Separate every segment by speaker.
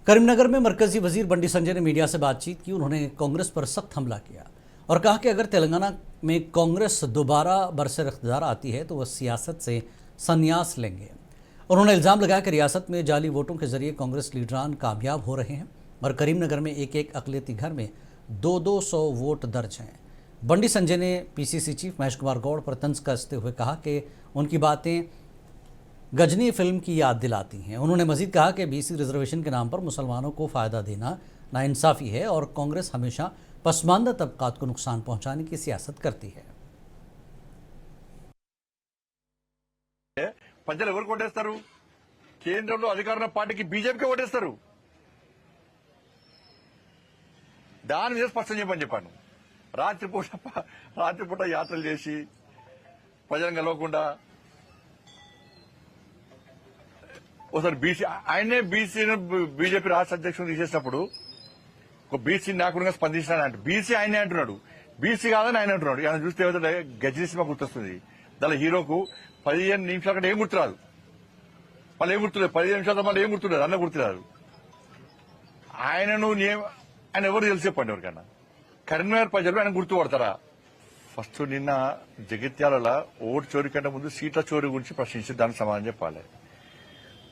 Speaker 1: करीमनगर में मरकजी वजीर बंडी संजय ने मीडिया से बातचीत की। उन्होंने कांग्रेस पर सख्त हमला किया और कहा कि अगर तेलंगाना में कांग्रेस दोबारा बरसर इख्तियार आती है तो वह सियासत से संन्यास लेंगे। उन्होंने इल्ज़ाम लगाया कि रियासत में जाली वोटों के जरिए कांग्रेस लीडरान कामयाब हो रहे हैं और करीमनगर में एक एक अक़लियती घर में 200 वोट दर्ज हैं। बंडी संजय ने पीसीसी चीफ महेश कुमार गौड़ पर तंज कसते हुए कहा कि उनकी बातें गजनी फिल्म की याद दिलाती हैं। उन्होंने मजीद कहा कि बीसी रिजर्वेशन के नाम पर मुसलमानों को फ़ायदा देना नाइंसाफ़ी है और कांग्रेस हमेशा पसमानदा तबकात को नुकसान पहुंचाने की सियासत करती है।
Speaker 2: ప్రజలు ఎవరు ఓటేస్తారు? కేంద్రంలో అధికారంలో పార్టీకి బీజేపీకి ఓటేస్తారు. దాని మీద స్పష్టం చెప్పాను. రాత్రిపూట యాత్రలు చేసి ప్రజలను కలవకుండా ఒకసారి బీసీ ఆయనే బీసీని బీజేపీ రాష్ట్ర అధ్యక్షుడు తీసేసినప్పుడు ఒక బీసీ నాయకుడిగా స్పందించాడంట. బీసీ ఆయనే అంటున్నాడు, బీసీ కాదని ఆయన అంటున్నాడు. ఆయన చూస్తే ఏమైతే గజనీ సినిమా గుర్తొస్తుంది. దాని హీరోకు 15 నిమిషాల కంటే ఏం గుర్తురాదు. మళ్ళీ ఏం గుర్తులేదు, 15 నిమిషాల మళ్ళీ ఏం గుర్తులేదు, అన్న గుర్తురాదు. ఆయన ఎవరు తెలిసి చెప్పండి ఎవరికన్నా. కరీంనగర్ ప్రజలు ఆయన గుర్తుపడతారా? ఫస్ట్ నిన్న జగిత్యాలలో ఓటు చోరీ కంటే ముందు సీట్ల చోరీ గురించి ప్రశ్నించి దానికి సమాధానం చెప్పాలి.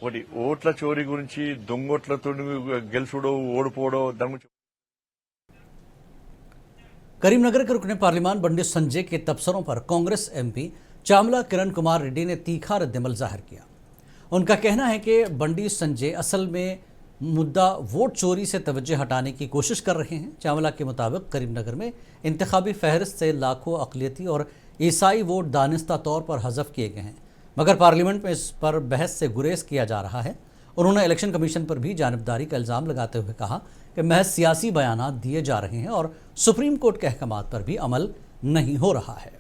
Speaker 2: ఒకటి ఓట్ల చోరీ గురించి దొంగోట్లతో గెలుచుడో ఓడిపోవడో దాని గురించి।
Speaker 1: करीमनगर के रुकने पार्लियामान बंडी संजय के तबसरों पर कांग्रेस एमपी चामला किरण कुमार रेड्डी ने तीखा रद्दमल जाहिर किया। उनका कहना है कि बंडी संजय असल में मुद्दा वोट चोरी से तवज्जो हटाने की कोशिश कर रहे हैं। चावला के मुताबिक करीमनगर में इंतखाबी फहरिस्त से लाखों अक़लियती और ईसाई वोट दानिस्ता तौर पर हज़फ किए गए हैं, मगर पार्लियामेंट में इस पर बहस से गुरेज किया जा रहा है। उन्होंने इलेक्शन कमीशन पर भी जानिबदारी का इल्ज़ाम लगाते हुए कहा कि महज सियासी बयानात दिए जा रहे हैं और सुप्रीम कोर्ट के अहकामात पर भी अमल नहीं हो रहा है।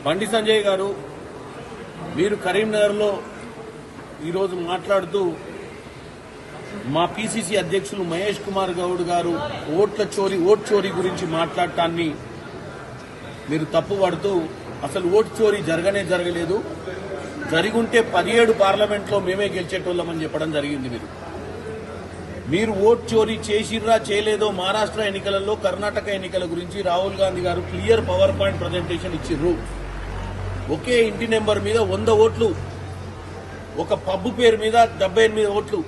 Speaker 3: బండి సంజయ్ గారు, మీరు కరీంనగర్లో ఈరోజు మాట్లాడుతూ మా పీసీసీ అధ్యక్షులు మహేష్ కుమార్ గౌడ్ గారు ఓట్ చోరీ గురించి మాట్లాడటాన్ని మీరు తప్పుపడుతూ అసలు ఓట్ చోరీ జరగలేదు, జరిగుంటే 17 పార్లమెంట్లో మేమే గెలిచేటోళ్ళమని చెప్పడం జరిగింది. మీరు ఓట్ చోరీ చేసిర్రా చేయలేదో మహారాష్ట్ర ఎన్నికలలో కర్ణాటక ఎన్నికల గురించి రాహుల్ గాంధీ గారు క్లియర్ పవర్ పాయింట్ ప్రజెంటేషన్ ఇచ్చిర్రు. ఒకే ఇంటి నెంబర్ మీద 100 ఓట్లు, ఒక పబ్బు పేరు మీద 78 ఓట్లు,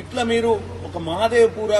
Speaker 3: ఇట్లా మీరు ఒక మహాదేవ్పూర